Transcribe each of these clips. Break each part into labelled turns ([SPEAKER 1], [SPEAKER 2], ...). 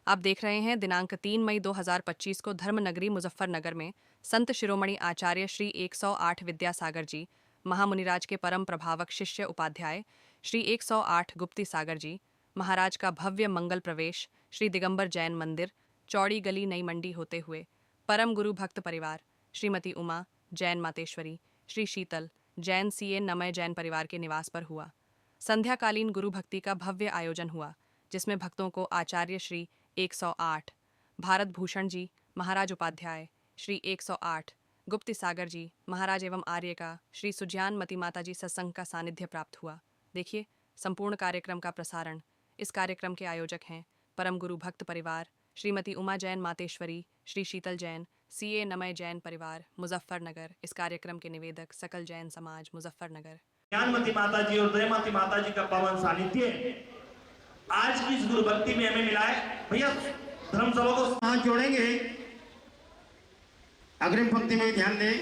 [SPEAKER 1] आप देख रहे हैं दिनांक 3 मई 2025 को धर्मनगरी मुजफ्फरनगर में संत शिरोमणि आचार्य श्री 108 विद्यासागर जी, महामुनिराज के परम प्रभावक शिष्य उपाध्याय श्री 108 गुप्ती सागर जी महाराज का भव्य मंगल प्रवेश श्री दिगंबर जैन मंदिर, चौड़ी गली, नई मंडी होते हुए परम गुरु भक्त परिवार श्रीमती उमा जैन मातेश्वरी, श्री शीतल जैन सीए नमय जैन परिवार के निवास पर हुआ। संध्याकालीन गुरु भक्ति का भव्य आयोजन हुआ, जिसमें भक्तों को आचार्य श्री 108 भारत भूषण जी महाराज उपाध्याय श्री 108 गुप्ती सागर जी महाराज एवं आर्य का श्री सुज्ञान मती माता जी सत्संग का सानिध्य प्राप्त हुआ। देखिए संपूर्ण कार्यक्रम का प्रसारण। इस कार्यक्रम के आयोजक हैं परम गुरु भक्त परिवार श्रीमती उमा जैन मातेश्वरी, श्री शीतल जैन सीए नमय जैन परिवार मुजफ्फरनगर। इस कार्यक्रम के निवेदक सकल जैन समाज मुजफ्फरनगर।
[SPEAKER 2] ज्ञानमती माता जी और दयामती माता जी का पावन सानिध्य आज की इस गुरु भक्ति में हमें मिला है। भैया धर्म सभा को
[SPEAKER 3] हाथ जोड़ेंगे, अग्रिम पंक्ति में ध्यान दें।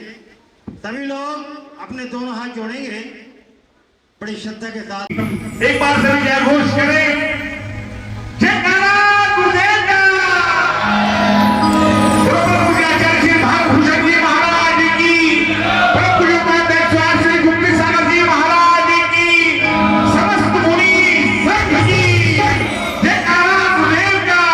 [SPEAKER 3] सभी लोग अपने दोनों हाथ जोड़ेंगे बड़ी श्रद्धा के साथ।
[SPEAKER 2] एक बार सभी जय घोष करें। जयकारा गुरुदेव का। आचार्य श्री भारत भूषण जी महाराज की, परम पूज्य उपाध्याय श्री गुप्ती सागर जी महाराज की, समस्त मुनि संघ की जयकारा गुरुदेव का।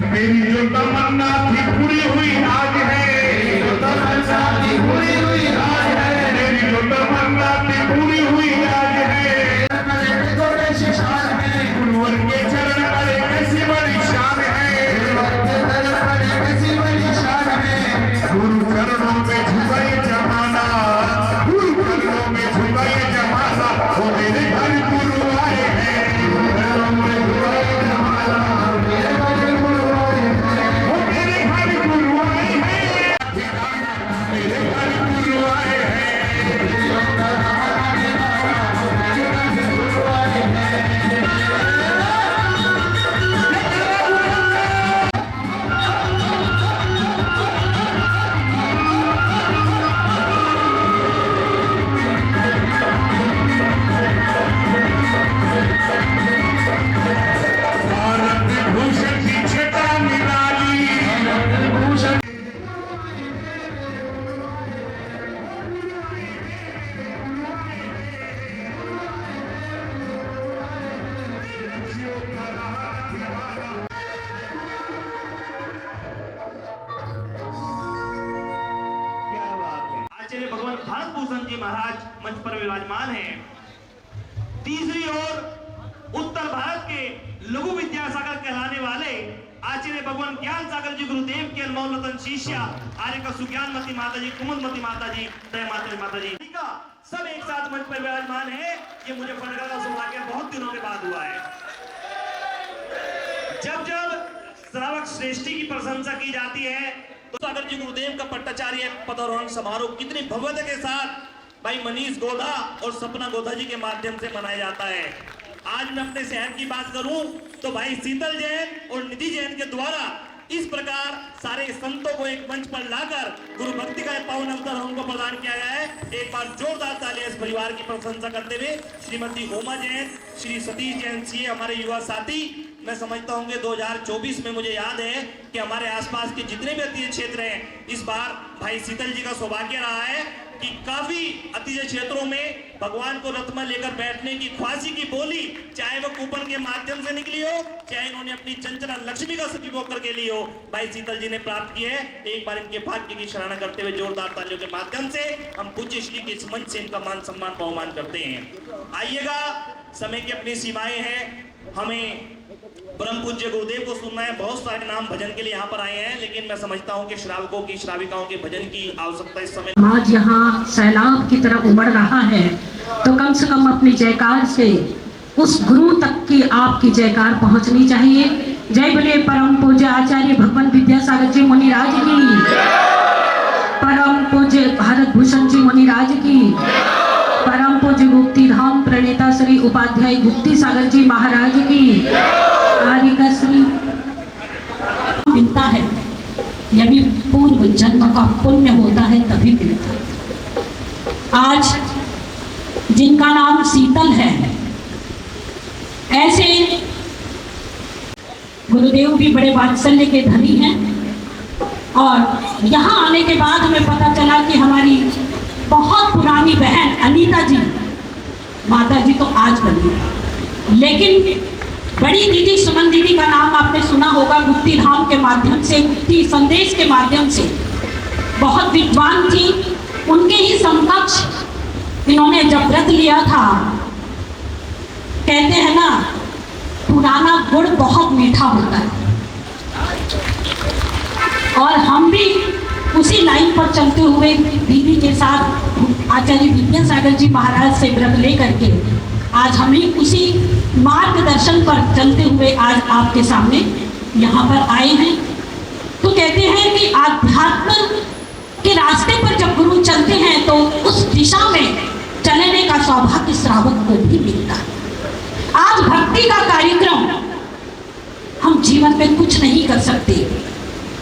[SPEAKER 2] मेरी जो तमन्ना थी पूरी हुई आज है। मेरी जो तमन्ना थी पूरी हुई आज है। गुरुवर के चरण पर कैसी बड़ी शान है। गुरु चरणों में झुका ये जमाना, गुरु चरणों में झुका ये जमाना। वो मेरे घर गुरु आए हैं।
[SPEAKER 4] भगवान भारत भूषण जी महाराज मंच पर विराजमान हैं। तीसरी ओर उत्तर भारत के लघु विद्यासागर कहलाने वाले आचार्य भगवान ज्ञान सागर जी गुरुदेव के अनमोल रतन शिष्या आर्य का सुज्ञानमती माता जी, कुमुदमती माता जी, दया माता जी का सब एक साथ मंच पर विराजमान है। ये मुझे फटका का सौभाग्य बहुत दिनों के बाद हुआ है। जब श्रावक श्रेष्ठी की प्रशंसा की जाती है तो सागर जी गुरुदेव का पट्टाचार्य पदारोहण समारोह कितनी भव्यता के साथ भाई मनीष गोधा और सपना गोधा जी के माध्यम से मनाया जाता है। आज मैं अपने शहर की बात करूं तो भाई शीतल जैन और निधि जैन के द्वारा इस प्रकार सारे संतों को एक मंच पर लाकर गुरु भक्ति का पावन अवसर हमको प्रदान किया गया है। एक बार जोरदार तालियां इस परिवार की प्रशंसा करते हुए श्रीमती उमा जैन, श्री सतीश जैन सीए हमारे युवा साथी। मैं समझता हूँ कि 2024 में मुझे याद है कि हमारे आसपास के जितने भी अतिथि क्षेत्र हैं इस बार भाई शीतल जी का सौभाग्य रहा है कि काफी अतिथि क्षेत्रों में भगवान को रथ में लेकर बैठने की ख्वाहिश की बोली, चाहे वो कूपन के माध्यम से निकली हो, चाहे इन्होंने अपनी चंचला लक्ष्मी का सदुपयोग करके ली हो, भाई शीतल जी ने प्राप्त की है। एक बार इनके भाग्य की सराहना करते हुए जोरदार तालियों के माध्यम से हम पूज्य श्री के इस मंच से इनका मान सम्मान बहुमान करते हैं। आइएगा, समय की अपनी सीमाएं हैं, हमें परम पूज्य गुरुदेव को सुनना है। बहुत सारे नाम भजन के लिए यहाँ पर आए हैं, लेकिन मैं समझता हूँ कि श्रावकों की श्राविकाओं के भजन की आवश्यकता इस समय
[SPEAKER 5] आज यहाँ सैलाब की तरह उमड़ रहा है, तो कम से कम अपनी जयकार से उस गुरु तक की आपकी जयकार पहुँचनी चाहिए। जय बोले परम पूज्य आचार्य भगवान विद्यासागर जी मुनिराज की, परम पूज्य भारत भूषण जी मुनिराज की, परम पूज्य गुप्ती धाम प्रणेता श्री उपाध्याय गुप्ती सागर जी महाराज की, आर्य का श्री मिलता है। यदि पूर्व जन्म का पुण्य होता है तभी मिलता है। आज जिनका नाम शीतल है, ऐसे गुरुदेव भी बड़े वात्सल्य के धनी हैं और यहाँ आने के बाद हमें पता चला कि हमारी बहुत पुरानी बहन अनीता जी, माता जी तो आज बनी, लेकिन बड़ी दीदी सुमन दीदी का नाम आपने सुना होगा। गुप्ती धाम के माध्यम से, गुप्ती संदेश के माध्यम से बहुत विद्वान थी। उनके ही समकक्ष इन्होंने जब व्रत लिया था, कहते हैं ना पुराना गुड़ बहुत मीठा होता है, और हम भी उसी लाइन पर चलते हुए दीदी के साथ आचार्य विद्यासागर जी महाराज से व्रत लेकर के आज हमें उसी मार्गदर्शन पर चलते हुए आज आपके सामने यहाँ पर आए हैं। तो कहते हैं कि आध्यात्म के रास्ते पर जब गुरु चलते हैं तो उस दिशा में चलने का सौभाग्य श्रावक को भी मिलता है। आज भक्ति का कार्यक्रम हम जीवन में कुछ नहीं कर सकते,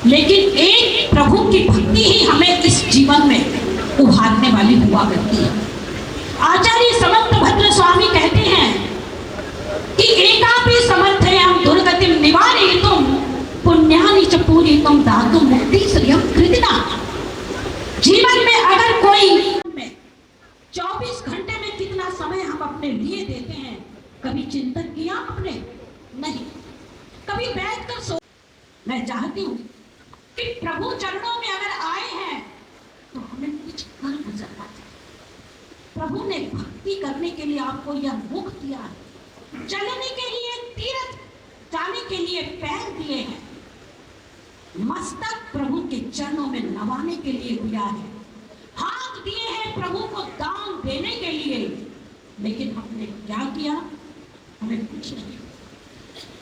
[SPEAKER 5] लेकिन एक प्रभु की भक्ति ही हमें इस जीवन में उभारने वाली हुआ करती है। आचार्य समर्थ भद्र स्वामी कहते हैं कि एकापि समर्थयं दुर्गतिम निवारयितुम पुण्यानि च पूरितुम दातुम मुक्ति श्रियं कृतिना। जीवन में अगर कोई में 24 घंटे में कितना समय हम अपने लिए देते हैं, कभी चिंतन किया आपने? नहीं। कभी बैठकर सो मैं चाहती हूँ कि प्रभु चरणों में अगर आए हैं तो हमें कुछ कर गुजरना चाहिए। प्रभु ने भक्ति करने के लिए आपको यह मुख दिया है, चलने के लिए तीर्थ जाने के लिए पैर दिए हैं, मस्तक प्रभु के चरणों में नवाने के लिए दिया है, हाथ दिए हैं प्रभु को दान देने के लिए, लेकिन हमने क्या किया? हमें कुछ नहीं।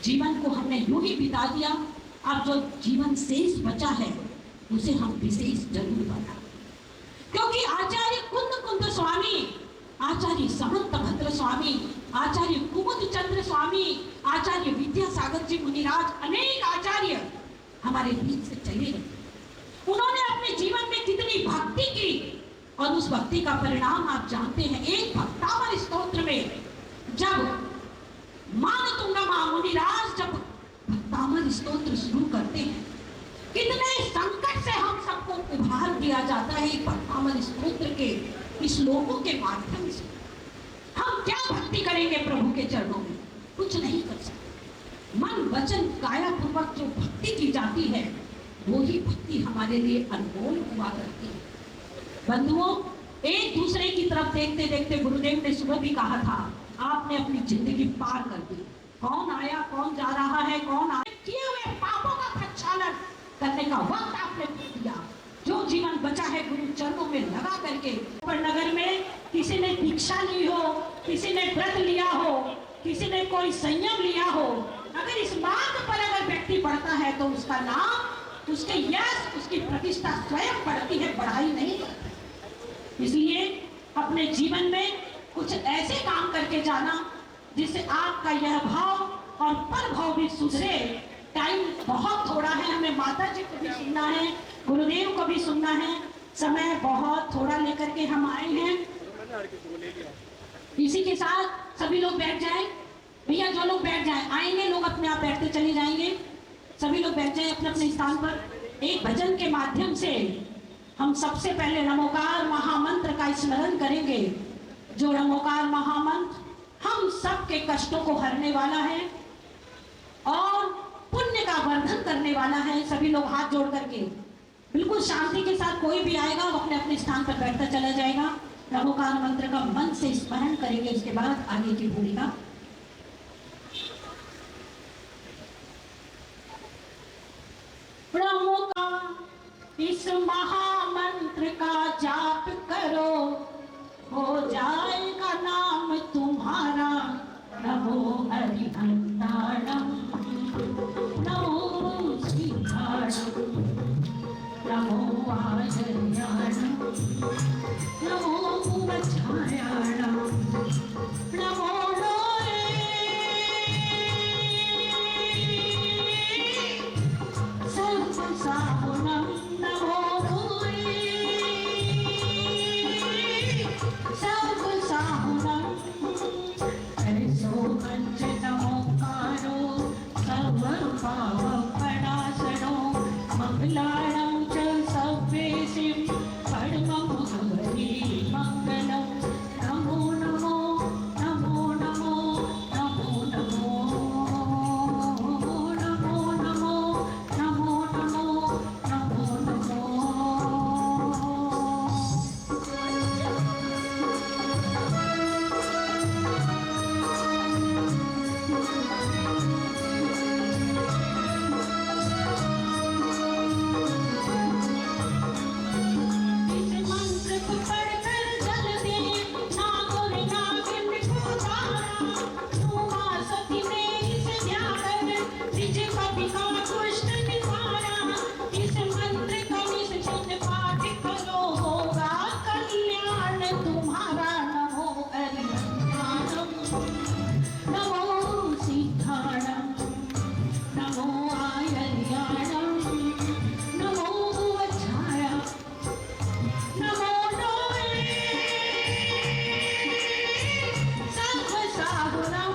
[SPEAKER 5] जीवन को हमने यूं ही बिता दिया। अब जो जीवन शेष बचा है उसे हम विशेष जरूर बना, क्योंकि आचार्य कुंद स्वामी, आचार्य समर्थ भद्र स्वामी, आचार्य कुमुद चंद्र स्वामी, आचार्य विद्यासागर जी मुनिराज, अनेक आचार्य हमारे बीच से चले गए। उन्होंने अपने जीवन में कितनी भक्ति की और उस भक्ति का परिणाम आप जानते हैं। एक भक्तावर स्तोत्र में जब मानतुंगा मुनिराज जब भक्तावर स्तोत्र शुरू करते हैं, कितने संकट से हम सबको उभार दिया जाता है भक्तावर स्तोत्र के इस श्लोकों के माध्यम से। हम क्या भक्ति करेंगे प्रभु के चरणों में? कुछ नहीं कर सकते। मन वचन काया पूर्वक जो भक्ति की जाती है वो ही भक्ति हमारे लिए अनमोल हुआ करती है। बंधुओं, एक दूसरे की तरफ देखते देखते गुरुदेव ने सुबह भी कहा था, आपने अपनी जिंदगी पार कर दी। कौन आया, कौन जा रहा है, कौन आया, किए हुए पापों का प्रक्षालन करने का वक्त आपने दिया। जो जीवन बचा है गुरु चरणों में लगा करके। पर नगर में किसी ने दीक्षा ली हो, किसी ने व्रत लिया हो, किसी ने कोई संयम लिया हो, अगर इस मार्ग पर अगर व्यक्ति बढ़ता है तो उसका नाम, उसके यश, उसकी प्रतिष्ठा स्वयं बढ़ती है, बढ़ाई नहीं। इसलिए अपने जीवन में कुछ ऐसे काम करके जाना जिससे आपका यह भाव और पर भाव भी सुधरे। टाइम बहुत थोड़ा है, हमें माता जी को भी सुनना है, गुरुदेव को भी सुनना है, समय बहुत थोड़ा लेकर के हम आए हैं। इसी के साथ सभी लोग बैठ जाएं। भैया जो लोग बैठ जाएं, आएंगे लोग अपने आप बैठते चले जाएंगे। सभी लोग बैठ जाएं अपने अपने स्थान पर। एक भजन के माध्यम से हम सबसे पहले नमोकार महामंत्र का स्मरण करेंगे। जो नमोकार महामंत्र हम सबके कष्टों को हरने वाला है और पुण्य का वर्धन करने वाला है। सभी लोग हाथ जोड़ करके बिल्कुल शांति के साथ, कोई भी आएगा वो अपने अपने स्थान पर बैठता चला जाएगा। नमोकार मंत्र का मन से स्मरण करेंगे, उसके बाद आगे की भूमिका। इस महामंत्र का जाप करो, हो जाएगा नाम तुम्हारा। नमो हरिहंताणम, नमो सीताणम, नमो आयर्याणम, नमो भुवच्छायाणम, नमो सर्वसाहुणम, नमो सर्वसाहुणम, ऐसो पंचतमोकारो सर्वपावपणासनो, मंगलाणं च सर्वेसिं परमं हरि मंगलम्। नमो नमो नमो नमो नमो नमो नमो नमो नमो नमो नमो नमो। इस मंत्र को पढ़कर जल्दी नागोर नागिन को तारा, उमा सती ने इसे ध्यान निज कवि का कुष्ठ निवारा। इस मंत्र का निश्चित पाठ करो, होगा कल्याण तुम्हारा। नमो हरिहंताणम, नमो सीताणम, नमो आयर्याणम, नमो भुवच्छाया, नमो सर्वसाहुणम।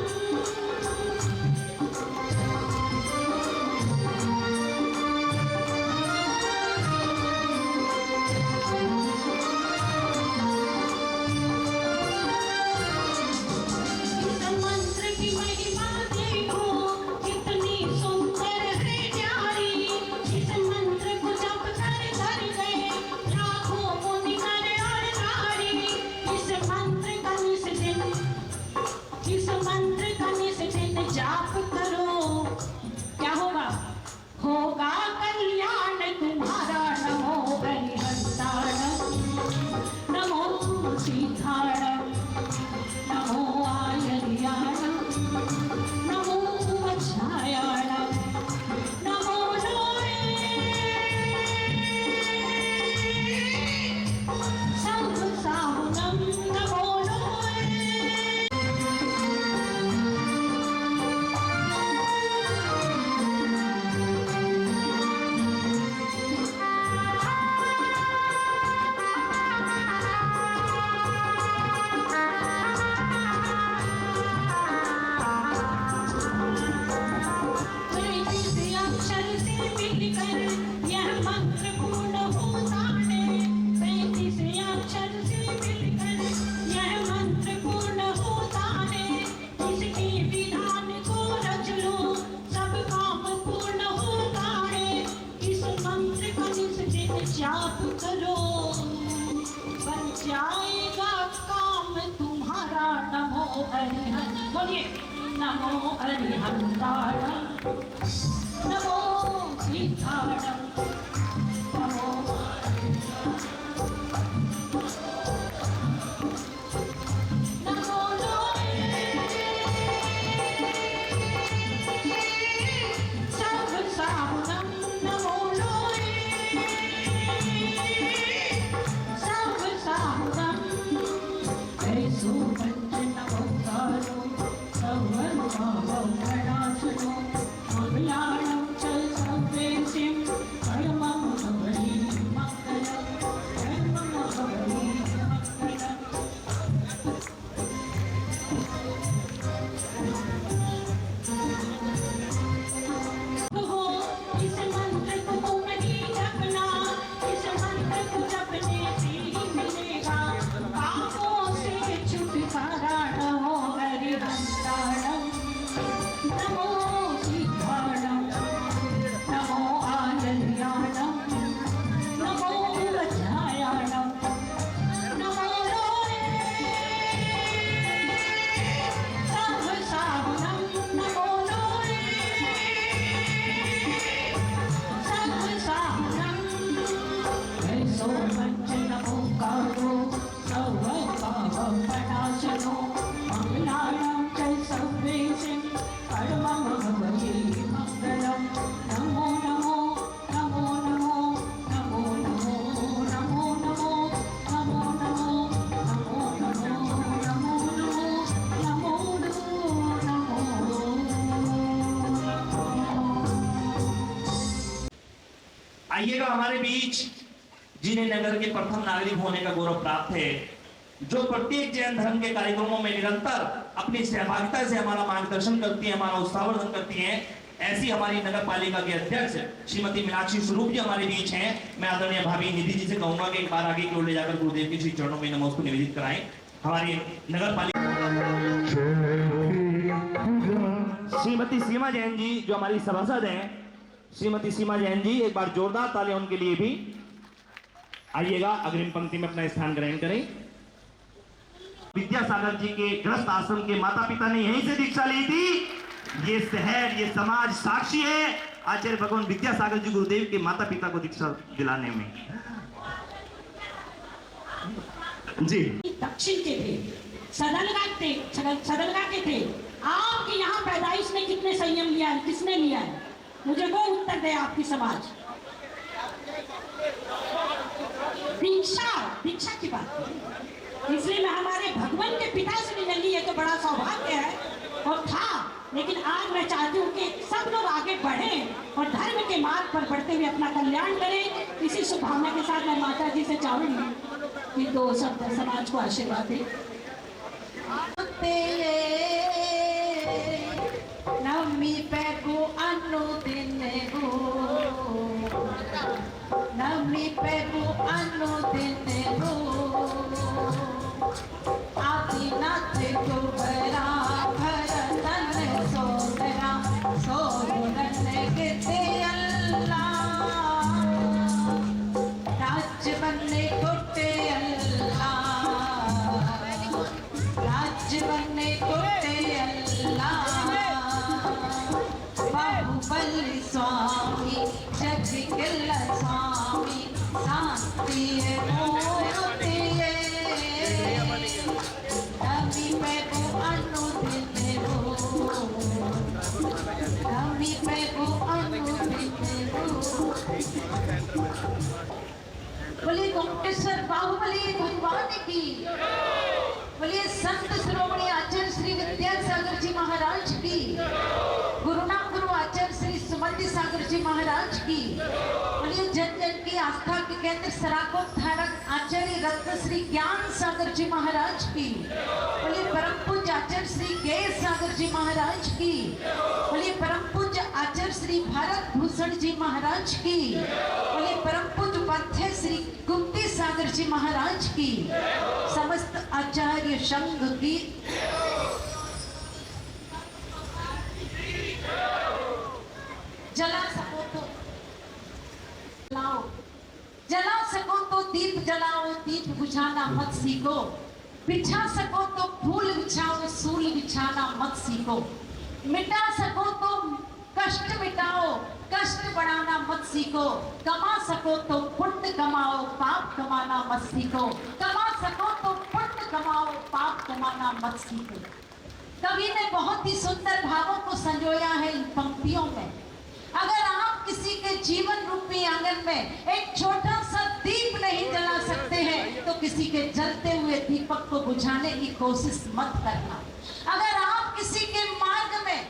[SPEAKER 5] अरिहंत, बोलिए नमो अरिहंताणं, नमो सिद्धाणं, नमो नमो सर्वसाहुनं, नमो सर्वसाहुनं, कैसो पंचनवतारो सर्वभावप्रणाशनो मंगलाणं च सर्वेषां परमं भवति मंगलं, परमं भवति मंगलं। हो इस मंत्र को नहीं जपना, इस मंत्र को जपने से ही मिलेगा पापों से छुटकारा। नमो हरिहंताणं, नमो सिद्धाणं, नमो आनन्द्याणं, नमो वज्रायाणं, नमो सर्वसाहुनं, नमो सर्वसाहुनं, कैसो पंचनवोकारो सर्वपापप्रणाशनो मंगलाणं च सर्वेषां परमं भवति मंगलं। नमो नमो नमो नमो नमो नमो नमो नमो नमो नमो नमो नमो नमो नमो नमो
[SPEAKER 4] आइएगा हमारे बीच जिन्हें नगर के प्रथम नागरिक होने का गौरव प्राप्त है, जो प्रत्येक जैन धर्म के कार्यक्रमों में निरंतर अपनी सहभागिता से हमारा मार्गदर्शन करती है, हमारा उत्साहवर्धन करती हैं। ऐसी हमारी नगर पालिका के अध्यक्ष श्रीमती मीनाक्षी स्वरूप जी हमारे बीच हैं। मैं आदरणीय भाभी निधि जी से कहूंगा कि एक बार आगे की ओर ले जाकर गुरुदेव के श्री चरणों में नमो को निवेदित कराएं। हमारी नगर पालिका श्रीमती सीमा जैन जी जो हमारी सभासद हैं, श्रीमती सीमा जैन जी, एक बार जोरदार तालियां उनके लिए भी। आइएगा अग्रिम पंक्ति में अपना स्थान ग्रहण करें। विद्यासागर जी के गृहस्थ आश्रम के माता पिता ने यहीं से दीक्षा ली थी। ये शहर, ये समाज साक्षी है आचार्य भगवान विद्यासागर जी गुरुदेव के माता पिता को दीक्षा दिलाने में। जी
[SPEAKER 5] दक्षिण के थे, सदलगा के थे। आपकी यहाँ पैदाइश ने कितने संयम लिया है, किसने लिया है? मुझे वो उत्तर दे आपकी समाज। दीक्षा की बात, इसलिए मैं हमारे भगवान के पिता से मिलने ये तो बड़ा सौभाग्य है और था। लेकिन आज मैं चाहती हूँ कि सब लोग आगे बढ़ें और धर्म के मार्ग पर बढ़ते हुए अपना कल्याण करें। इसी शुभकामना के साथ मैं माता जी से चाहूंगी कि दो शब्द समाज को आशीर्वाद दें।
[SPEAKER 6] नमी पैगो अनुदिन हो, नमी पैगो अनुदिन हो, आदिनाथ को बरा भरतन सोदरा, सोदरन गिरते अल्लाह, राज बनने कोटे अल्लाह, राज बनने कोटे अल्लाह, बाहुबली स्वामी जग किल स्वामी शांति मोती नमी पैगो अनुदिन हो, नमी पैगो अनुदिन हो। बोलिए कोटेश्वर बाहुबली भगवान की, बोलिए संत शिरोमणि आचार्य श्री विद्यासागर जी महाराज की, गुरुनाम गुरु आचार्य श्री सुमंत सागर जी महाराज की, बोलिए जन जन की आस्था के केंद्र सराकोट धारक आचार्य रत्न श्री ज्ञान सागर जी महाराज की, बोलिए परम पूज्य आचार्य श्री गए सागर जी महाराज की, बोलिए परम पूज्य आचार्य श्री भारत भूषण जी महाराज की, बोलिए परम पूज्य उपाध्याय श्री गुप्ती सागर जी महाराज की, समस्त आचार्य संघ की जला सको तो जलाओ, जला सको तो दीप जलाओ, दीप बुझाना मत सीखो। बिछा सको तो फूल बिछाओ, सूल बिछाना मत सीखो। मिटा सको तो कष्ट मिटाओ, कष्ट बढ़ाना मत सीखो। कमा सको तो पुण्य कमाओ, पाप कमाना मत सीखो। कमा सको तो पुण्य कमाओ, पाप कमाना मत सीखो। कवि ने बहुत ही सुंदर भावों को संजोया है इन पंक्तियों में। अगर आप किसी के जीवन रूपी आंगन में एक छोटा सा दीप नहीं जला सकते हैं तो किसी के जलते हुए दीपक को बुझाने की कोशिश मत करना। अगर आप किसी के मार्ग में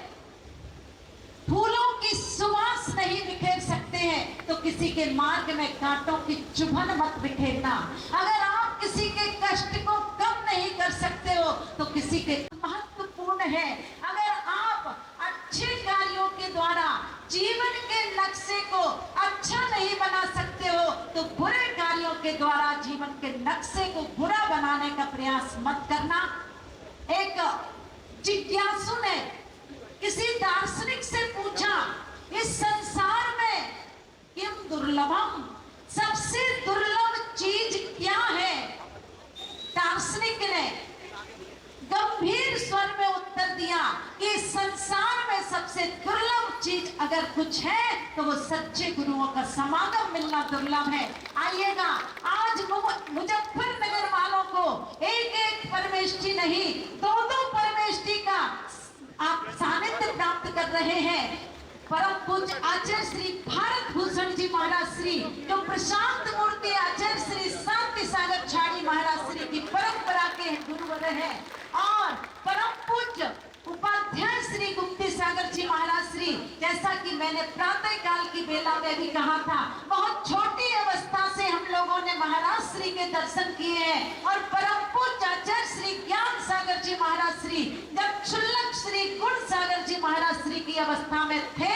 [SPEAKER 6] फूलों की सुवास नहीं बिखेर सकते हैं तो किसी के मार्ग में कांटों की चुभन मत बिखेरना। अगर आप किसी के कष्ट को कम नहीं कर सकते हो तो किसी के महत्वपूर्ण है। अगर आप अच्छे कार्यों के द्वारा जीवन के नक्शे को अच्छा नहीं बना सकते हो तो बुरे कार्यों के द्वारा जीवन के नक्शे को बुरा बनाने का प्रयास मत करना। एक जिज्ञासु ने किसी दार्शनिक से पूछा, इस संसार में किम दुर्लभम, सबसे दुर्लभ चीज क्या है? दार्शनिक ने गंभीर स्वर में उत्तर दिया कि संसार में सबसे दुर्लभ चीज अगर कुछ है तो वो सच्चे गुरुओं का समागम मिलना दुर्लभ है। आइएगा, आज मुजफ्फरनगर वालों को एक एक परमेष्ठी नहीं, दो दो परमेष्ठी का आप सानिध्य प्राप्त कर रहे हैं। परम पूज्य आचार्य श्री भारत भूषण जी महाराज श्री, जो प्रशांत मूर्ति आचार्य श्री शांति सागर छाड़ी महाराज श्री की परंपरा के गुरुवर हैं, और परम पूज्य उपाध्याय श्री गुप्ती सागर जी महाराज श्री, जैसा कि मैंने प्रातः काल की बेला में भी कहा था, बहुत छोटी अवस्था से हम लोगों ने महाराज श्री के दर्शन किए हैं। और परम पूज्य आचार्य श्री ज्ञान सागर जी महाराज श्री जब क्षुल्लक श्री गुण सागर जी महाराज श्री की अवस्था में थे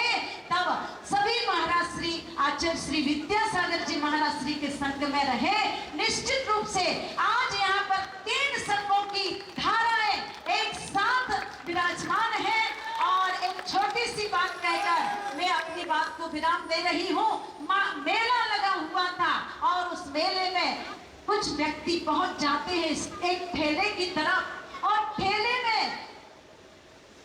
[SPEAKER 6] तब सभी महाराज श्री आचार्य श्री विद्यासागर जी महाराज श्री के संग में रहे। निश्चित रूप से आज यहाँ पर 3 संघों की धाराएं एक साथ विराजमान है। और एक छोटी सी बात कहकर मैं अपनी बात को विराम दे रही हूँ। मेला लगा हुआ था और उस मेले में कुछ व्यक्ति पहुंच जाते हैं एक ठेले की तरफ, और ठेले में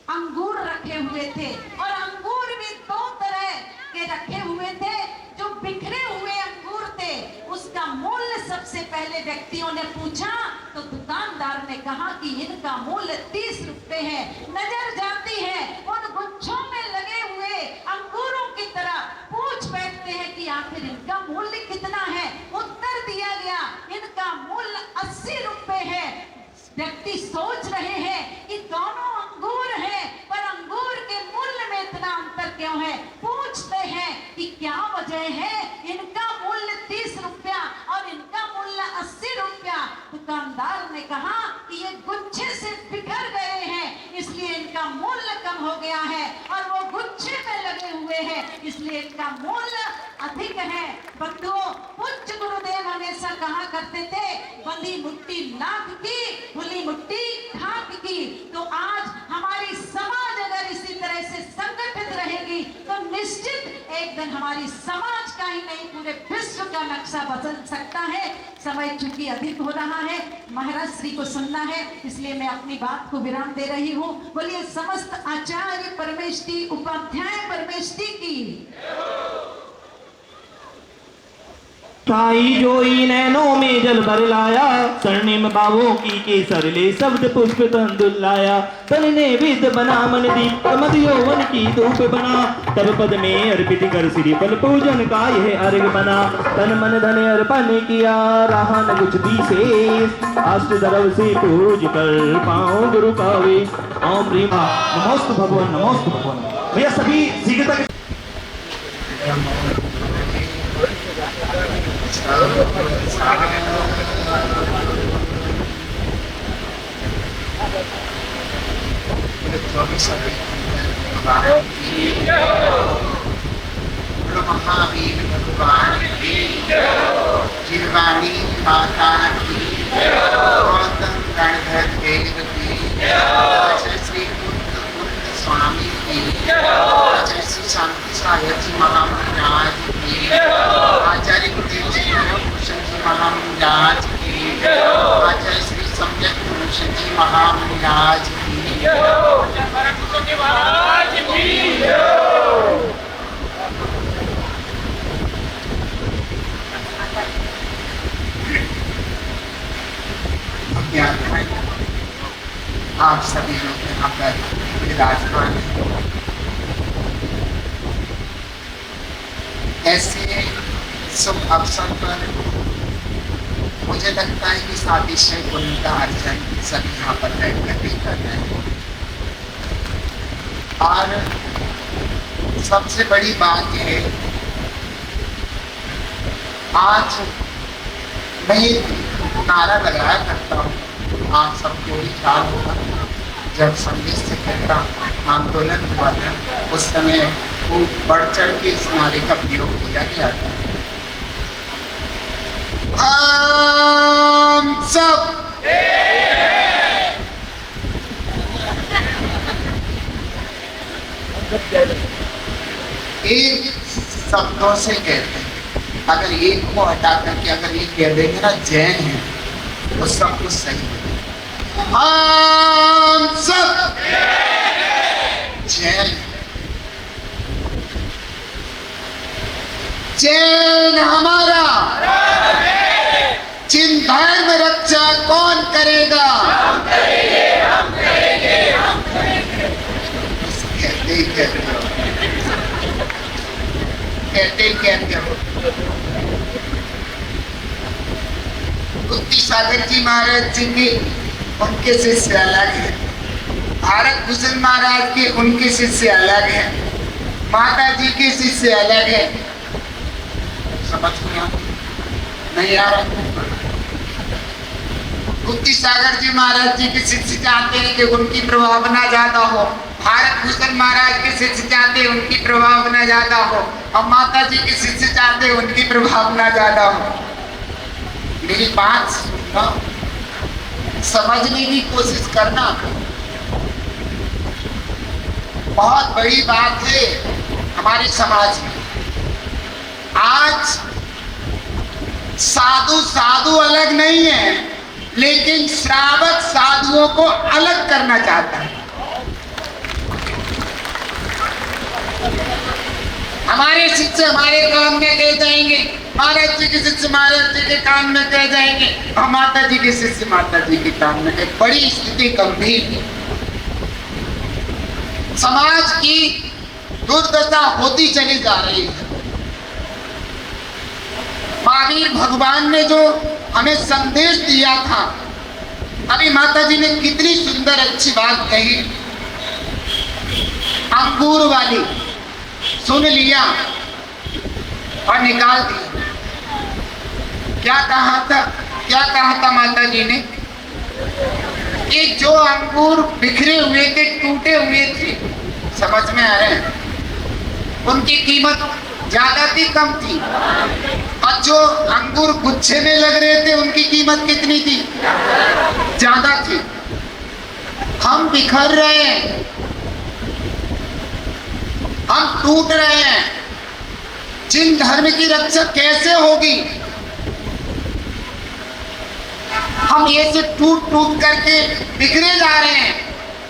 [SPEAKER 6] अंगूर रखे हुए थे, और अंगूर भी 2 तरह के रखे हुए थे। जो बिखरे हुए अंगूर थे उसका मूल्य सबसे पहले व्यक्तियों ने पूछा तो दुकानदार ने कहा कि इनका मूल्य 30 रुपए है। नजर जाती है उन गुच्छों में लगे हुए अंगूरों की तरह, पूछ बैठते हैं कि आखिर इनका मूल्य कितना है। उत्तर दिया गया इनका मूल्य 80 रुपए है। व्यक्ति सोच रहे हैं कि दोनों अंगूर हैं, पर अंगूर के मूल्य में इतना अंतर क्यों है। पूछते हैं कि क्या वजह है, इनका मूल्य 30 रुपया और इनका मूल्य 80 रुपया। दुकानदार ने कहा कि ये गुच्छे से बिखर गए हैं इसलिए इनका मूल्य कम हो गया है, और वो गुच्छे में लगे हुए हैं इसलिए इनका मूल्य अधिक है। बंधुओं, पूज्य गुरुदेव हमेशा कहा करते थे, बंधी मुट्ठी नाक की, खुली मुट्ठी खाक की। तो आज हमारी समाज अगर इसी तरह से संगठित रहेगी तो निश्चित एक दिन हमारी समाज का ही नहीं पूरे विश्व का नक्शा बदल सकता है। समय चूंकि अधिक हो रहा है, महाराज श्री को सुनना है, इसलिए मैं अपनी बात को विराम दे रही हूँ। बोलिए समस्त आचार्य परमेष्ठी उपाध्याय परमेष्ठी की।
[SPEAKER 7] ठाई जोई नैनों में जल भर लाया, स्वर्णिम बावों की केसर ले शब्द पुष्प तंदुल लाया। तन ने विद बना मन दीप मद यौवन की धूप बना, तब पद में अर्पित कर श्री बल पूजन का यह अर्घ बना। तन मन धन अर्पण किया रहा न कुछ विशेष, अष्ट दरव से पूज कर पाओ गुरु का वे। ओम ह्रीम नमोस्तु भगवान, नमोस्तु भगवान। भैया सभी शीघ्रता
[SPEAKER 8] महावीर भगवान की जिरवाणी माता की, गौतम गणधर देव की, आचार्य श्री कुंद स्वामी की, आचार्य श्री शांति सागर जी महाराज की, आचार्य गुरुदेव जी भूषण जी महाराज की, आचार्य श्री सम्यक महाराज की आप सभी लोग यहाँ पर विराजमान हैं। ऐसे शुभ अवसर पर मुझे लगता है कि सातिशय पुण्य का अर्जन सभी यहाँ पर बैठ कर भी कर रहे हैं। और सबसे बड़ी बात यह है, आज मैं नारा लगाया करता हूँ, आप सबको भी ख्याल होगा, जब संदेश से कहता आंदोलन हुआ था उस समय वो बढ़ चढ़ के इस नारे का प्रयोग किया गया था। हम सब एक शब्दों से कहते हैं, अगर एक को हटा करके अगर ये कह देंगे ना जैन है तो सब कुछ सही है। हम सब जैन, जैन हमारा, जिन धर्म रक्षा कौन करेगा? हम करेंगे, हम करेंगे, हम करेंगे। कहते ही कहते हो, कहते ही कहते हो। गुप्ती सागर जी महाराज जी के उनके शिष्य अलग है, भारत भूषण महाराज के उनके शिष्य अलग है, माता जी के शिष्य अलग है। समझ में नहीं आ रहा? गुप्ती सागर जी महाराज जी के शिष्य चाहते हैं कि उनकी प्रभावना ज्यादा हो, भारत भूषण महाराज के शिष्य चाहते हैं उनकी प्रभावना ज्यादा हो, और माता जी के शिष्य चाहते हैं उनकी प्रभावना ज्यादा हो। मेरी बात सुनना, समझने की कोशिश करना। बहुत बड़ी बात है हमारे समाज में। आज साधु साधु अलग नहीं है, लेकिन श्रावक साधुओं को अलग करना चाहता है। हमारे शिष्य हमारे काम में कह जाएंगे, महाराज जी के शिष्य महाराज जी के काम में कह जाएंगे, और माता जी के शिष्य माता जी के काम में कह। बड़ी स्थिति गंभीर है। समाज की दुर्दशा होती चली जा रही है। महावीर भगवान ने जो हमें संदेश दिया था, अभी माता जी ने कितनी सुंदर अच्छी बात कही, अंगूर वाली, सुन लिया और निकाल दिया। क्या कहा था? क्या कहा था माता जी ने? कि जो अंगूर बिखरे हुए थे, टूटे हुए थे, समझ में आ रहे हैं, उनकी कीमत ज्यादा थी कम थी, और जो अंगूर गुच्छे में लग रहे थे उनकी कीमत कितनी थी? ज्यादा थी। हम बिखर रहे हैं, हम टूट रहे हैं। जिन धर्म की रक्षा कैसे होगी? हम ऐसे टूट टूट करके बिखरे जा रहे हैं,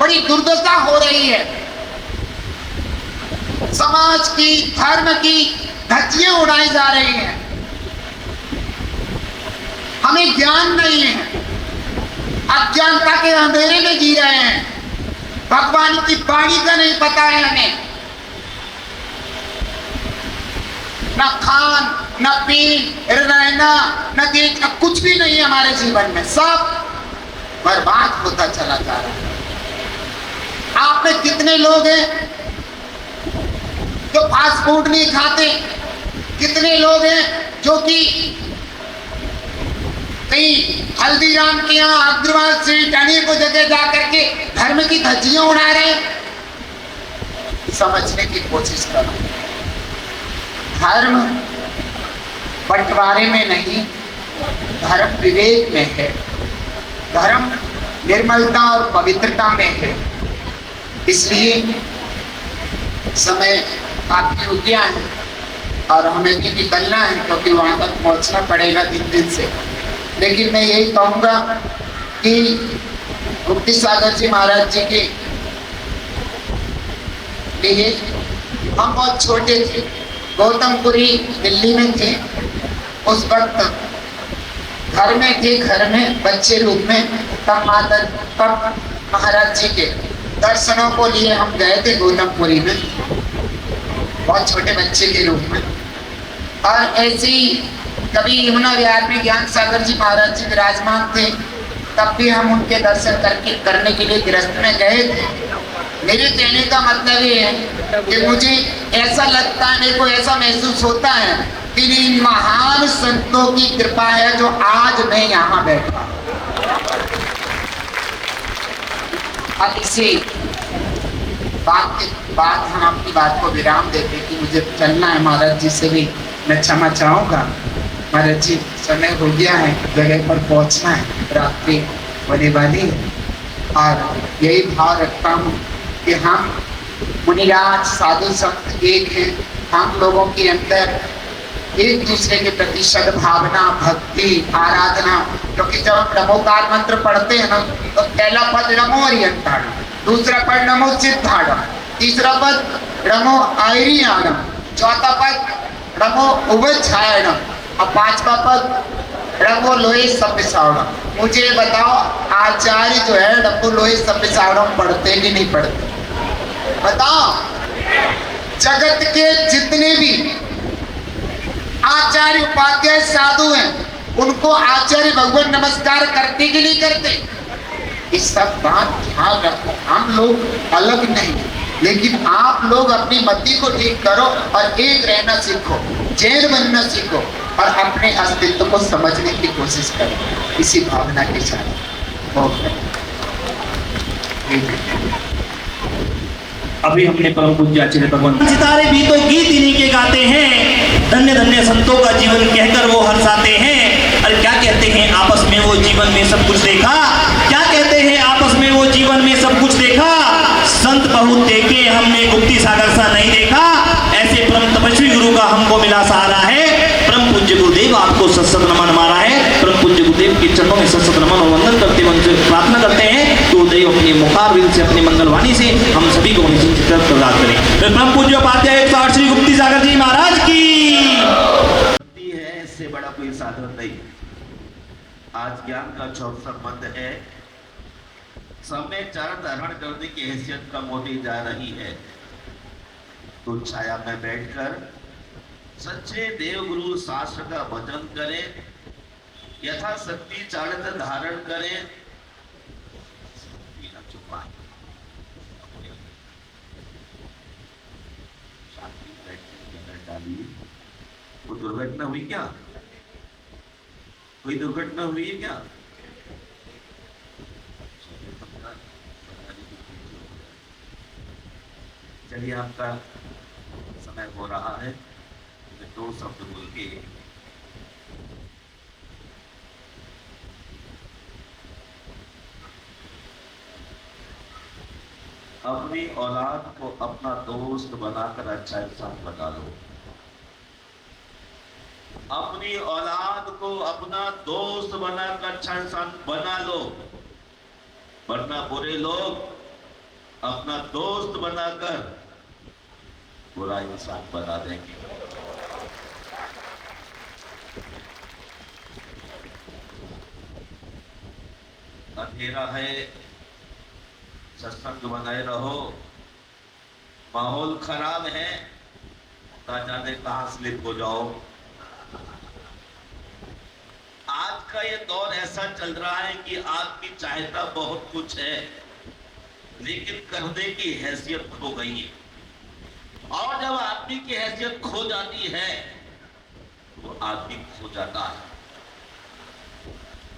[SPEAKER 8] बड़ी दुर्दशा हो रही है। समाज की, धर्म की धज्जियां उड़ाई जा रही हैं। हमें ज्ञान नहीं है, अज्ञानता के अंधेरे में जी रहे हैं। भगवान की वाणी का नहीं पता है हमें। न खान, न पीन, रहना, न देख, कुछ भी नहीं है हमारे जीवन में। सब बर्बाद होता चला जा रहा है। आप में कितने लोग हैं जो फास्ट फूड नहीं खाते? कितने लोग हैं जो कि कहीं हल्दीराम के यहाँ, अग्रवाल स्ट्रीट, अनेकों जगह जाकर के धर्म की धज्जियां उड़ा रहे हैं? समझने की कोशिश करो। धर्म बंटवारे में नहीं, धर्म विवेक में है, धर्म निर्मलता और पवित्रता में है। इसलिए समय काफी हो गया है और हमें भी निकलना है, क्योंकि वहां तक पहुंचना पड़ेगा दिन दिन से। लेकिन मैं यही कहूँगा कि गुप्ती सागर जी महाराज जी के लिए हम बहुत छोटे थे, गौतमपुरी दिल्ली में थे। उस वक्त घर में थे, घर में बच्चे रूप में। तब महाराज जी के दर्शनों को लिए हम गए थे गौतमपुरी में, बहुत छोटे बच्चे के रूप में। और ऐसे ही कभी यमुना विहार में ज्ञान सागर जी महाराज जी विराजमान थे, तब भी हम उनके दर्शन करने के लिए गिरस्त में गए थे। मेरे कहने का मतलब ये है कि मुझे ऐसा लगता है, मेरे को ऐसा महसूस होता है कि इन महान संतों की कृपा है जो आज मैं यहाँ बैठा। अब इसी बात हम अपनी बात को विराम देते कि मुझे चलना है। महाराज जी से भी मैं क्षमा चाहूँगा। महाराज जी समय हो गया है, जगह पर पहुँचना है, रात्रि होने वाली है। और यही भाव रखता हूँ कि हम मुनिराज साधु संत एक हैं। हम लोगों के अंदर एक दूसरे के प्रति सद्भावना, भक्ति, आराधना, क्योंकि जब हम नमोकार मंत्र पढ़ते हैं ना, तो पहला पद नमो अरियंताणम, दूसरा पद नमो सिद्धाणम, तीसरा पद नमो आयरियाणम, चौथा पद नमो उभयछायणम और पांचवा पद नमो लोहे सप्पिसावणम। मुझे बताओ, आचार्य जो है नमो लोहे सप्पिसावणम पढ़ते कि नहीं पढ़ते? बताओ। जगत के जितने भी आचार्य उपाध्याय साधु हैं, उनको आचार्य भगवान नमस्कार करते कि नहीं करते? इस सब बात ध्यान रखो। हम लोग अलग नहीं, लेकिन आप लोग अपनी मति को ठीक करो और एक रहना सीखो, जैन बनना सीखो और अपने अस्तित्व को समझने की कोशिश करो इसी भावना के साथ।
[SPEAKER 7] अभी हमने परम पूज्य आचार्य भगवान
[SPEAKER 4] सितारे भी तो गीत इन्हीं के गाते हैं, धन्य धन्य संतों का जीवन कहकर वो हर्षाते हैं। और क्या कहते हैं आपस में वो जीवन में सब कुछ देखा, क्या कहते हैं आपस में वो जीवन में सब कुछ देखा। संत बहुत देखे हमने गुप्ती सागर सा नहीं देखा, ऐसे परम तपस्वी गुरु का हमको मिला सहारा है। परम पूज्य गुरुदेव आपको सत्सत नमन हमारा है। परम पूज्य गुरुदेव के चरणों में सत्सत नमन और वंदन करते मन से प्रार्थना करते हैं तो देव अपने मुखारविंद से, अपनी मंगलवाणी से हम सभी को प्रदान करें। तो परम पूज्य उपाध्याय 108 श्री गुप्ती सागर जी महाराज की है, इससे बड़ा कोई साधन नहीं। आज ज्ञान का चौथा मंद है, समय चरण धारण करने की हैसियत कम होती जा रही है। तो छाया में बैठकर सच्चे देव गुरु शास्त्र का भजन करें, यथाशक्ति चारित्र धारण करें। वो दुर्घटना हुई क्या? कोई दुर्घटना हुई है क्या? चलिए, आपका समय हो रहा है। दो शब्द बोल के अपनी औलाद को अपना दोस्त बनाकर अच्छा इंसान बना लो। अपनी औलाद को अपना दोस्त बनाकर अच्छा इंसान बना लो, वरना बुरे लोग अपना दोस्त बनाकर बुरा इंसान बना देंगे। अंधेरा है, सत्संग बनाए रहो। माहौल खराब है, ना जाने कहां स्लिप हो जाओ। आज का ये दौर ऐसा चल रहा है कि आदमी चाहता बहुत कुछ है, लेकिन करने की हैसियत खो गई है। और जब आदमी की हैसियत खो जाती है तो आदमी खो जाता है।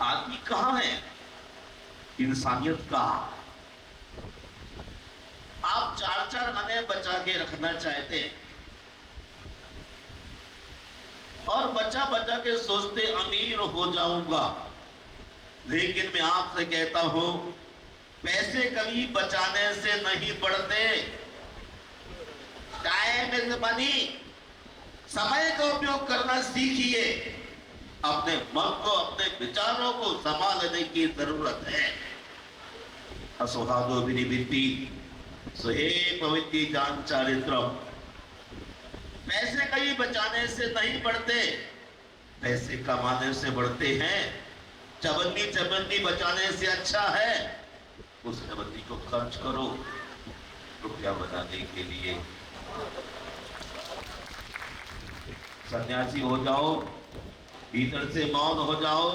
[SPEAKER 4] आदमी कहां है? इंसानियत कहां? आप चार चार आने बचा के रखना चाहते और बचा बचा के सोचते अमीर हो जाऊंगा, लेकिन मैं आपसे कहता हूं पैसे कभी बचाने से नहीं बढ़ते। टाइम इज मनी, समय का उपयोग करना सीखिए। अपने मन को, अपने विचारों को संभालने की जरूरत है।
[SPEAKER 9] असुहादो विनिवृत्ति सुहे पवित्री जान चारित्रम। पैसे कहीं बचाने से नहीं बढ़ते, पैसे कमाने से बढ़ते हैं। चवन्नी बचाने से अच्छा है उस चवन्नी को खर्च करो रुपया बनाने के लिए। सन्यासी हो जाओ, भीतर से मौन हो जाओ,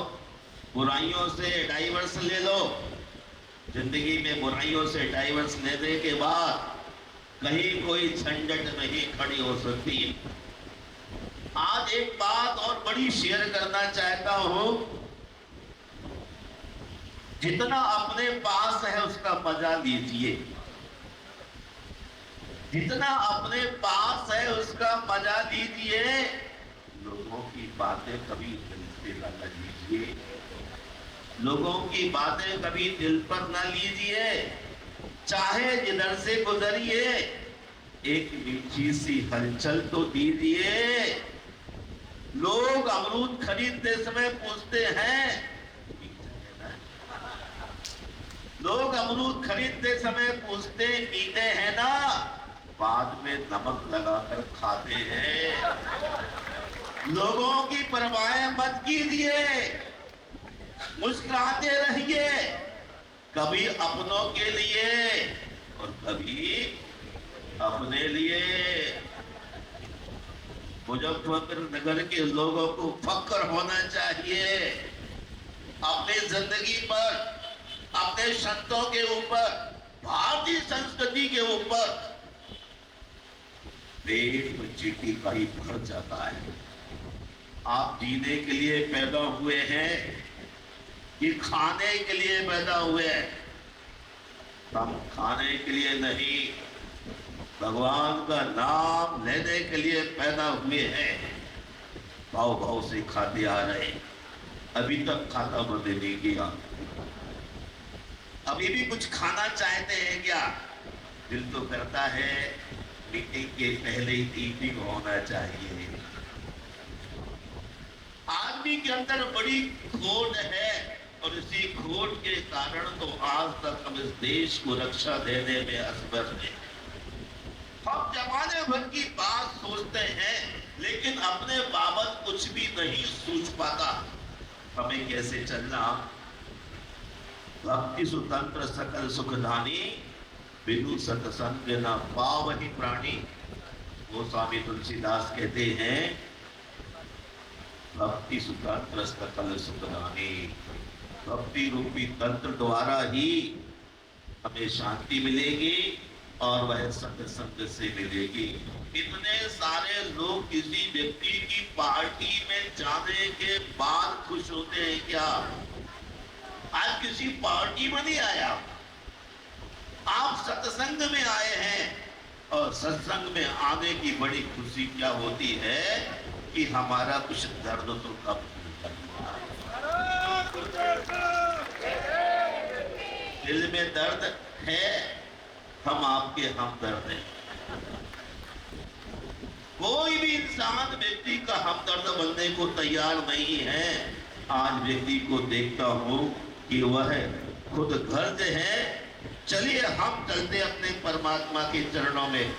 [SPEAKER 9] बुराइयों से डाइवर्स ले लो। जिंदगी में बुराइयों से डाइवर्स लेने के बाद कहीं कोई झंझट नहीं खड़ी हो सकती। आज एक बात और बड़ी शेयर करना चाहता हूं। जितना अपने पास है उसका मजा लीजिए, जितना अपने पास है उसका मजा लीजिए। लोगों की बातें कभी दिल से न लीजिए, लोगों की बातें कभी दिल पर न लीजिए। चाहे जिधर से गुजरिए एक मीठी सी हलचल तो दीजिए। लोग अमरूद खरीदते समय पूछते हैं, लोग अमरूद खरीदते समय पूछते मीठे हैं ना, बाद में नमक लगाकर खाते हैं। लोगों की परवाह मत कीजिए, मुस्कुराते रहिए, कभी अपनों के लिए और कभी अपने लिए। मुजफ्फरनगर के लोगों को फक्र होना चाहिए अपनी जिंदगी पर, अपने संतों के ऊपर, भारतीय संस्कृति के ऊपर। पेट में चीटी का ही भर जाता है। आप जीने के लिए पैदा हुए हैं कि खाने के लिए पैदा हुए हैं? हम खाने के लिए नहीं, भगवान का नाम लेने के लिए पैदा हुए हैं। भाव भाव से खाते आ रहे, अभी तक खाता बंद नहीं किया। अभी भी कुछ खाना चाहते हैं क्या? दिल तो करता है मीटिंग के पहले ही ईटिंग होना चाहिए। आदमी के अंदर बड़ी खोट है और इसी खोट के कारण तो आज तक हम इस देश को रक्षा देने में असमर्थ हैं। हम जमाने भर की बात सोचते हैं लेकिन अपने बाबत कुछ भी नहीं सोच पाता। हमें कैसे चलना? भक्ति सुतंत्र सकल सुखदानी, बिनु सत्संग न पावहि प्राणी। गोस्वामी तुलसीदास कहते हैं भक्ति सुतंत्र सकल सुखदानी। भक्ति रूपी तंत्र द्वारा ही हमें शांति मिलेगी और वह सत्संग से मिलेगी। इतने सारे लोग किसी व्यक्ति की पार्टी में जाने के बाद खुश होते हैं क्या? आज किसी पार्टी में नहीं आया, आप सत्संग में आए हैं। और सत्संग में आने की बड़ी खुशी क्या होती है कि हमारा कुछ दर्द तो कम दिल में दर्द है, हम आपके हमदर्द हैं। कोई भी इंसान व्यक्ति का हमदर्द बनने को तैयार नहीं है। आज व्यक्ति को देखता हूं कि वह खुद गर्ज है। चलिए हम चलते अपने परमात्मा के चरणों में।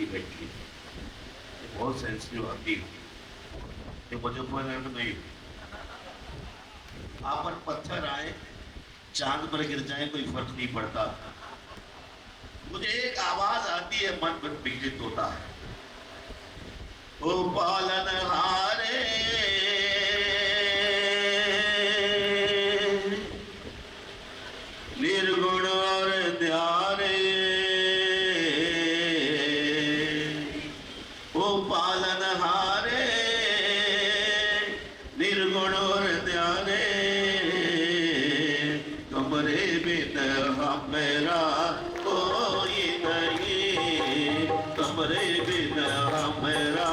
[SPEAKER 9] बैठी बहुत सेंसिटिव आती है, मुजफ्फरनगर में नहीं। आप पर पत्थर आए, चांद पर गिर जाए, कोई फर्क नहीं पड़ता। मुझे एक आवाज आती है, मन पर विचलित होता है। ओ पालनहारे निर्गुण और न्यारे, ओ पालनहारे निर्गुण और न्यारे, तुमरे बिन हमेरा कोई नहीं, तुमरे बिन हमेरा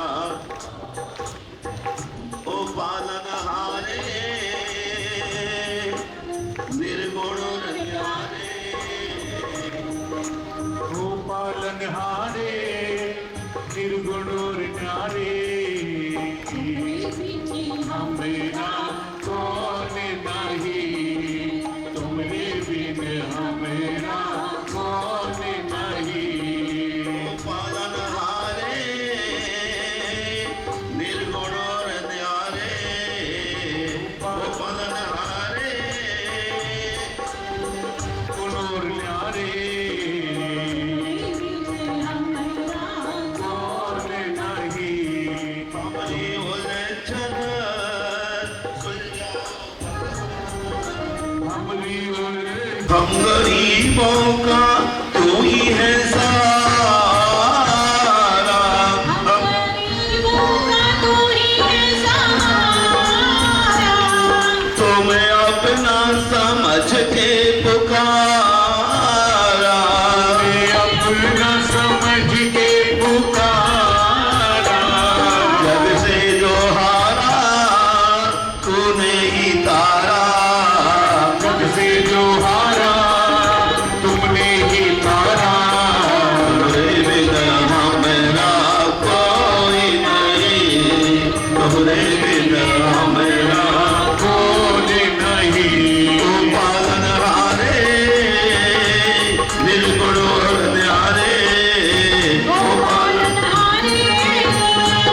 [SPEAKER 9] हम गरीबों का तू ही है सहारा,
[SPEAKER 5] हम गरीबों का तू ही है सहारा,
[SPEAKER 9] तुम्हें अपना समझ के पुकारा,
[SPEAKER 2] अपना समझ के पुकारा,
[SPEAKER 9] जग से जो हारा तूने ही तारा,
[SPEAKER 2] जग से जो हारा तुमने ही तारा,
[SPEAKER 9] तुम्हारे बिना मेरा कोई नहीं, तुम्हारे बिना मेरा
[SPEAKER 2] कोई नहीं,
[SPEAKER 9] तू पालनहारे निर्गुण और न्यारे,
[SPEAKER 5] ओ पालनहारे,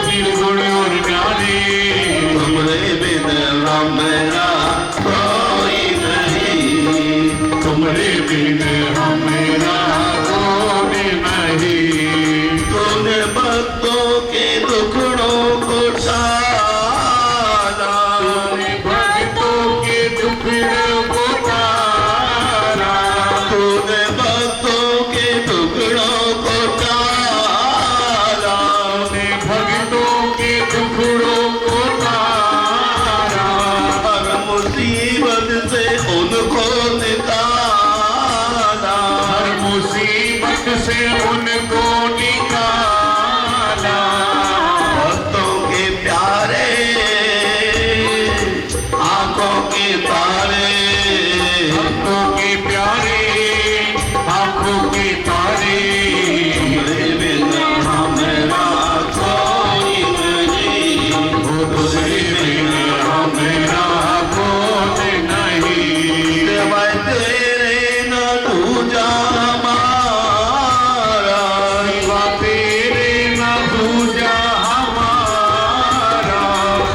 [SPEAKER 2] निर्गुण और न्यारे,
[SPEAKER 9] तुम्हारे बिना मेरा कोई नहीं,
[SPEAKER 2] तुम्हारे बिन हमेरा कोई नहीं,
[SPEAKER 9] तूने भक्तों के दुखड़ों को टाला,
[SPEAKER 2] भक्तों के टुकड़ों को तारा,
[SPEAKER 9] तूने भक्तों के टुकड़ों को टाला,
[SPEAKER 2] भक्तों के टुकड़ों को तारा,
[SPEAKER 9] हर मुसीबत से उनको निकाला,
[SPEAKER 2] हर मुसीबत से उनको निकाला,
[SPEAKER 9] भक्तों के प्यारे आंखों के तारे,
[SPEAKER 2] भक्तों के प्यारे आंखों के तारे,
[SPEAKER 9] तुम्हारे बिना मेरा कोई नहीं,
[SPEAKER 2] तुझे बिन हमेरा कोई नहीं,
[SPEAKER 9] सिवाय तेरे न दूजा हमारा,
[SPEAKER 2] सिवा तेरे न दूजा हमारा,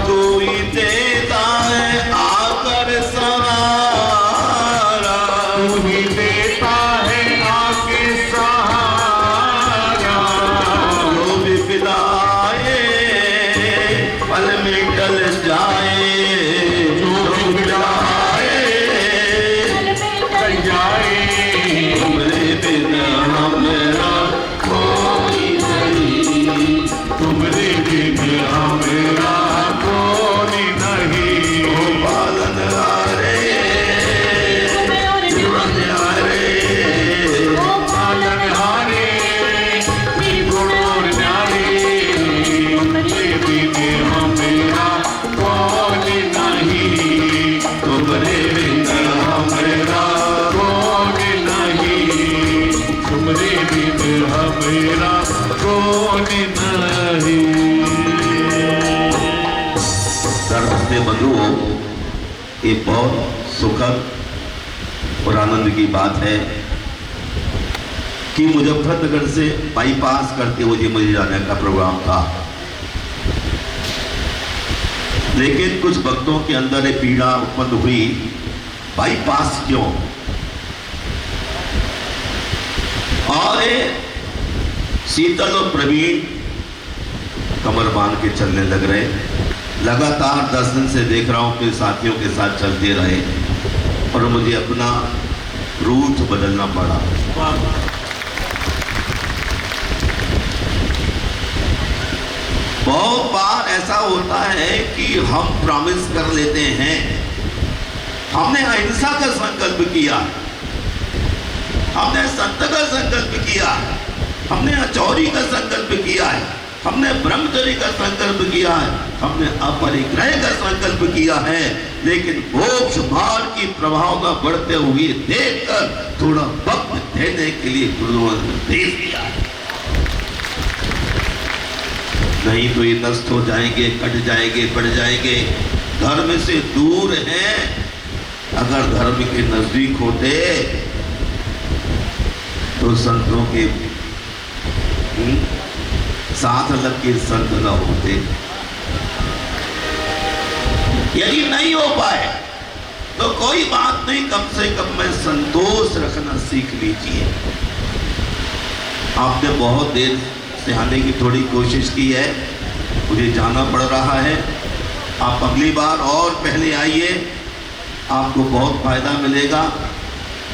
[SPEAKER 9] तू ही देता है आकर सहारा,
[SPEAKER 2] तू ही देता है आके सहारा,
[SPEAKER 9] जो भी विदाए पल में टल जाए, जो भी विदाए
[SPEAKER 2] चल जाए,
[SPEAKER 9] तुम्हारे बिना मेरा कोई नहीं,
[SPEAKER 2] तुम्हारे बिन हमेरा कोई नहीं,
[SPEAKER 9] पालनहारे न्यारे,
[SPEAKER 5] ओ
[SPEAKER 2] पालनहारे निर्गुण और न्यारे, तुम्हारे बिन हमेरा कोई नहीं,
[SPEAKER 9] तुम्हारे बिना मेरा
[SPEAKER 2] कोई नहीं, तुम्हारे बिन हमेरा कोई नहीं।
[SPEAKER 9] दर्द बंधुओं, ये बहुत सुखद और आनंद की बात है कि मुजफ्फरनगर से बाईपास करते हुए मुझे जाने का प्रोग्राम था, लेकिन कुछ भक्तों के अंदर एक पीड़ा उत्पन्न हुई, बाईपास क्यों? और शीतल और प्रवीण कमर बांध के चलने लग रहे, लगातार 10 दिन से देख रहा हूं कि साथियों के साथ चलते रहे और मुझे अपना रूट बदलना पड़ा। बहुत बार ऐसा होता है कि हम प्रॉमिस कर लेते हैं, हमने अहिंसा का संकल्प किया, हमने सत्य का संकल्प किया, हमने अचौरी का संकल्प किया है, हमने ब्रह्मचर्य का संकल्प किया है, हमने अपरिग्रह का संकल्प किया है, लेकिन मोक्ष मार्ग की प्रभाव का बढ़ते हुए देखकर थोड़ा वक्त देने के लिए गुरुओं ने निर्देश दिया है, नहीं तो ये नष्ट हो जाएंगे, कट जाएंगे, बढ़ जाएंगे, धर्म से दूर हैं। अगर धर्म के नजदीक होते तो संतों के साथ लग के संत न होते। यदि नहीं हो पाए तो कोई बात नहीं, कम से कम में संतोष रखना सीख लीजिए। आपने बहुत देर से आने की थोड़ी कोशिश की है, मुझे जाना पड़ रहा है। आप अगली बार और पहले आइए, आपको बहुत फायदा मिलेगा।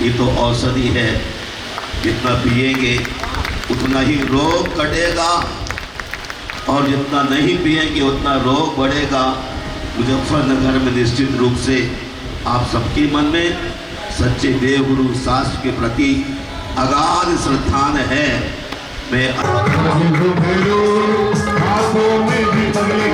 [SPEAKER 9] ये तो औषधि है, जितना पिएंगे उतना ही रोग कटेगा और जितना नहीं पिएंगे उतना रोग बढ़ेगा। मुजफ्फरनगर में निश्चित रूप से आप सबके मन में सच्चे देवगुरु शास्त्र के प्रति अगाध श्रद्धान है। मैं
[SPEAKER 2] आगे घूम लो, आंखों में भी बदले